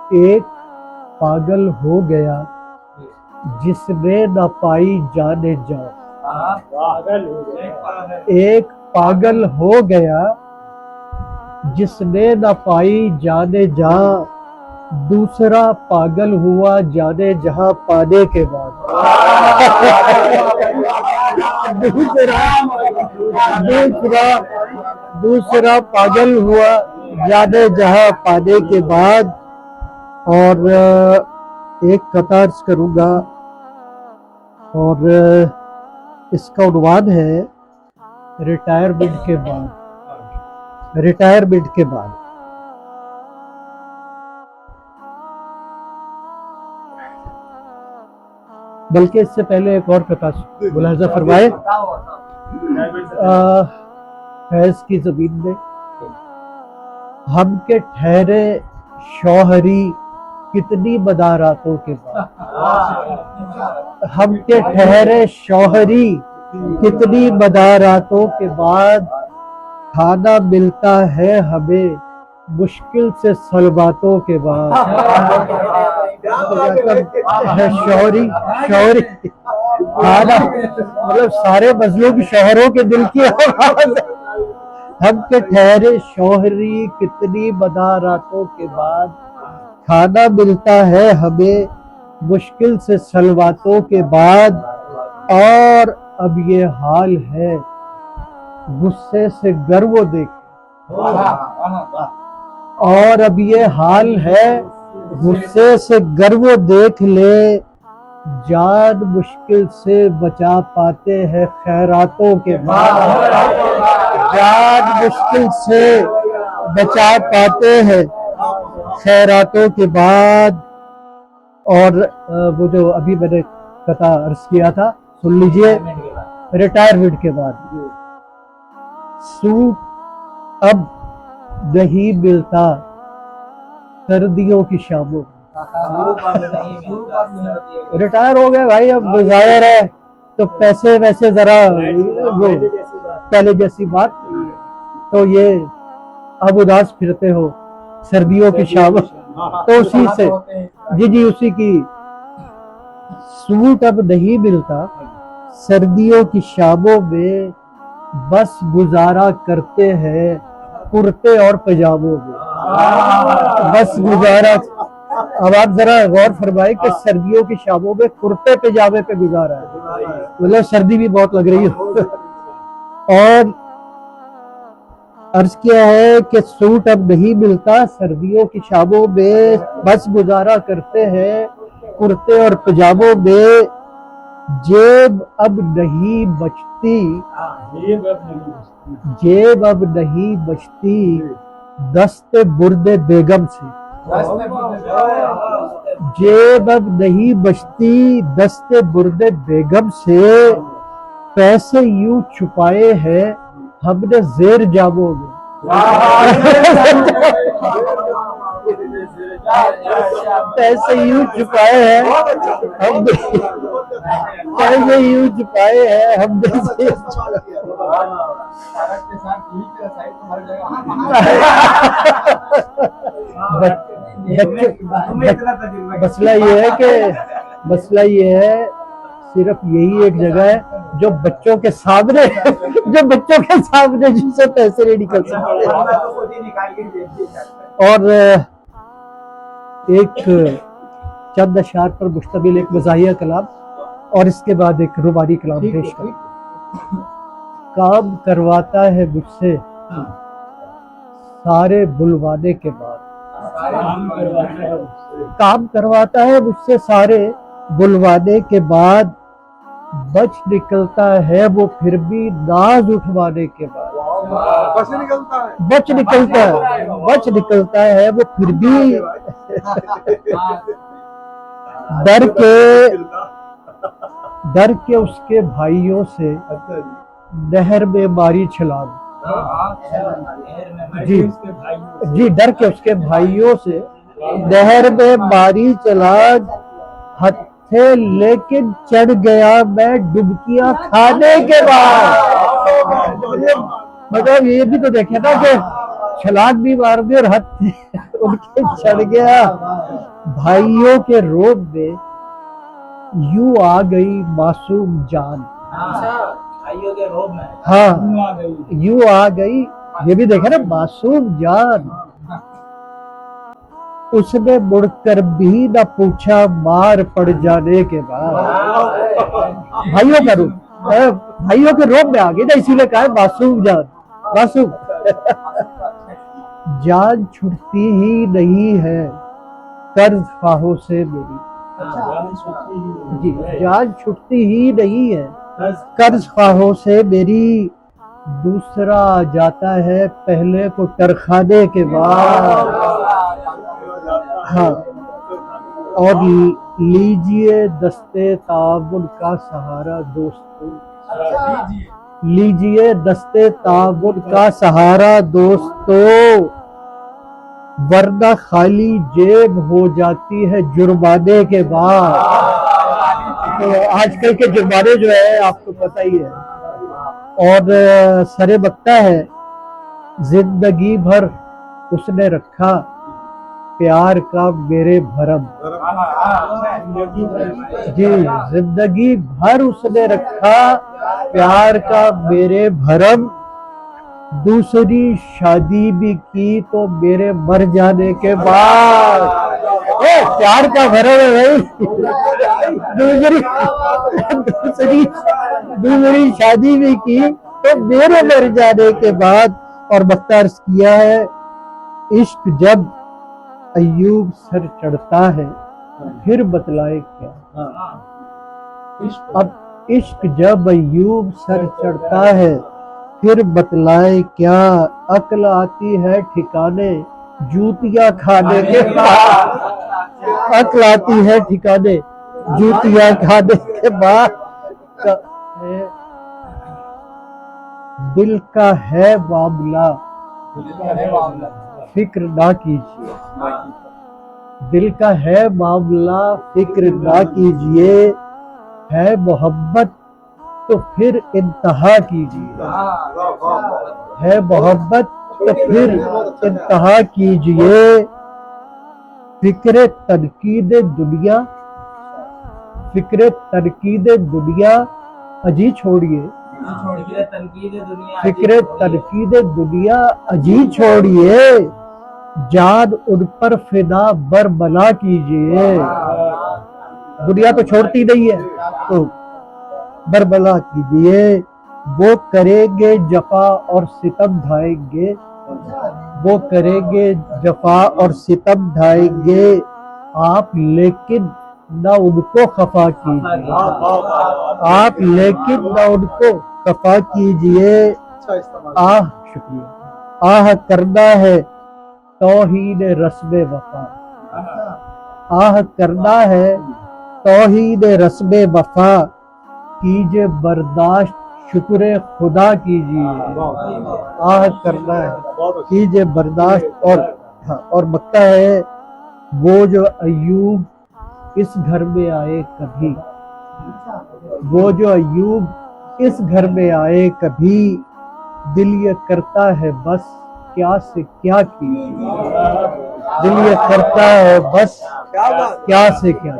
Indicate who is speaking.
Speaker 1: एक पागल हो गया जिसने न पाई जाने जा। एक पागल हो गया जिसने न पाई जाने जा, दूसरा पागल हुआ जाने जहां पाने के बाद। दूसरा दूसरा दूसरा पागल हुआ जाने जहां पाने के बाद। और एक कथा अर्ज करूंगा और इसका उन्वान है रिटायरमेंट के बाद। रिटायरमेंट के बाद बल्कि इससे पहले एक और कथा मुलाजा फरमाए। फैज की जमीन में हम के ठहरे शौहरी कितनी मदारातों के बाद। हम के ठहरे शौहरी कितनी मदारातों के बाद, खाना मिलता है हमें मुश्किल से सलबातों के बाद। शौहरी शौहरी खाना मतलब सारे मजलूम शहरों के दिल की आवाज। हम के ठहरे शौहरी कितनी मदारातों के बाद, खाना मिलता है हमें मुश्किल से सलवातों के बाद। और अब ये हाल है गुस्से से गर्व देख। और अब ये हाल है गुस्से से गर्व देख ले, जान मुश्किल से बचा पाते हैं खैरातों के बाद। जान मुश्किल से बचा पाते हैं खैरातों के बाद। और वो जो अभी मैंने कथा अर्ज किया था सुन लीजिए। रिटायरमेंट के बाद सूट अब नहीं मिलता सर्दियों की शामों में। रिटायर हो गए भाई, अब जाहिर है तो पैसे वैसे जरा वो पहले जैसी बात। तो ये अब उदास फिरते हो सर्दियों की शाम, तो उसी से जी उसी की। सूट अब नहीं मिलता सर्दियों की शामों में, बस गुजारा करते हैं कुर्ते और पजामों में। बस गुजारा। अब आप जरा गौर फरमाए कि सर्दियों की शामों में कुर्ते पजामे पे गुजारा है, मतलब सर्दी भी बहुत लग रही है। और अर्ज किया है कि सूट अब नहीं मिलता सर्दियों की शामों में, बस गुजारा करते हैं कुर्ते और पजामों में। जेब अब नहीं बचती, जेब अब नहीं बचती दस्ते बुर्दे बेगम से। जेब अब नहीं बचती दस्ते बुर्दे बेगम से, पैसे यूं छुपाए हैं हमने जेर जामों में। पैसे यूं छुपाए हैं हम, पैसे यूं छुपाए हैं हमने मसला ये है कि मसला ये है सिर्फ यही एक जगह है जो बच्चों के सामने जिससे पैसे नहीं निकल सकते। और एक चंद अशार पर मुश्तमिल एक मज़ाहिया कलाम और इसके बाद एक रुबानी कलाम पेश कर। काम करवाता है मुझसे सारे बुलवाने के बाद। काम करवाता है मुझसे सारे बुलवाने के बाद, बच निकलता है वो फिर भी नाज उठवाने के बाद। बच निकलता है वो फिर भी डर के उसके भाइयों से नहर में मारी छलांग। जी डर के उसके भाइयों से नहर में मारी छलांग, हत्थे लेकिन चढ़ गया मैं डुबकियां खाने के बाद। मतलब ये भी तो देखे ना कि छलांग भी मार दी और हाथ उनके चढ़ गया। भाइयों के रोब में यूं आ गई मासूम जान।
Speaker 2: भाइयों के रोब में
Speaker 1: हाँ, यूं आ गई, ये भी देखा ना, मासूम जान। उसने मुड़कर भी न पूछा मार पड़ जाने के बाद। भाइयों का रूप, भाइयों के रोब में आ गई ना, इसीलिए कहा है मासूम जान, मासूम। जान छुटती ही नहीं है कर्ज ख्वाहों से मेरी। जी, जान छुटती ही नहीं है कर्ज ख्वाहों से मेरी। दूसरा आ जाता है पहले को तरखाने के बाद। हाँ, और लीजिए दस्ते ताबुन का सहारा दोस्तों, लीजिए दस्ते ताबुन का सहारा दोस्तों, वरना खाली जेब हो जाती है जुर्माने के बाद। तो आजकल के जुर्माने जो है आपको पता ही है। और सरे बकता है, जिंदगी भर उसने रखा प्यार का मेरे भरम। जी, जिंदगी भर उसने रखा प्यार का मेरे भरम। दूसरी शादी भी की तो मेरे मर जाने के बाद। प्यार का भरम है भाई। दूसरी शादी भी की तो मेरे मर जाने के बाद। और बख्तार किया है, इश्क जब अयूब सर चढ़ता है फिर बतलाए क्या। अब इश्क जब अयूब सर चढ़ता है फिर बतलाए क्या। अक्ल आती है ठिकाने जूतियां खाने के बाद। अक्ल आती है ठिकाने जूतियां खाने के बाद। दिल का है मामला फिक्र ना कीजिए, दिल का है मामला फिक्र ना कीजिए। है मोहब्बत तो फिर इंतहा कीजिए, है मोहब्बत तो फिर इंतहा कीजिए। फिक्र तनकीद दुनिया, फिक्र तनकीद दुनिया अजी छोड़िए। फिक्र तनकीद दुनिया अजी छोड़िए। जान उन पर फिदा बरबला कीजिए। दुनिया तो छोड़ती नहीं है तो बरबला कीजिए। वो करेंगे जफा और सितम ढाएंगे, वो करेंगे जफा और सितम ढाएंगे आप, लेकिन न उनको खफा कीजिए। आप लेकिन न उनको खफा कीजिए। आह, शुक्रिया। आह करना है तौहीन रस्म वफा, आह करना है तौहीन रस्म वफा। कीजिए बर्दाश्त शुक्र खुदा कीजिए। आह करना है कीजिए बर्दाश्त। और बकता है, वो जो अयूब इस घर में आए कभी, वो जो अयूब इस घर में आए कभी, दिल ये करता है बस क्या से क्या कीजिए। दिल ये करता है बस क्या से क्या।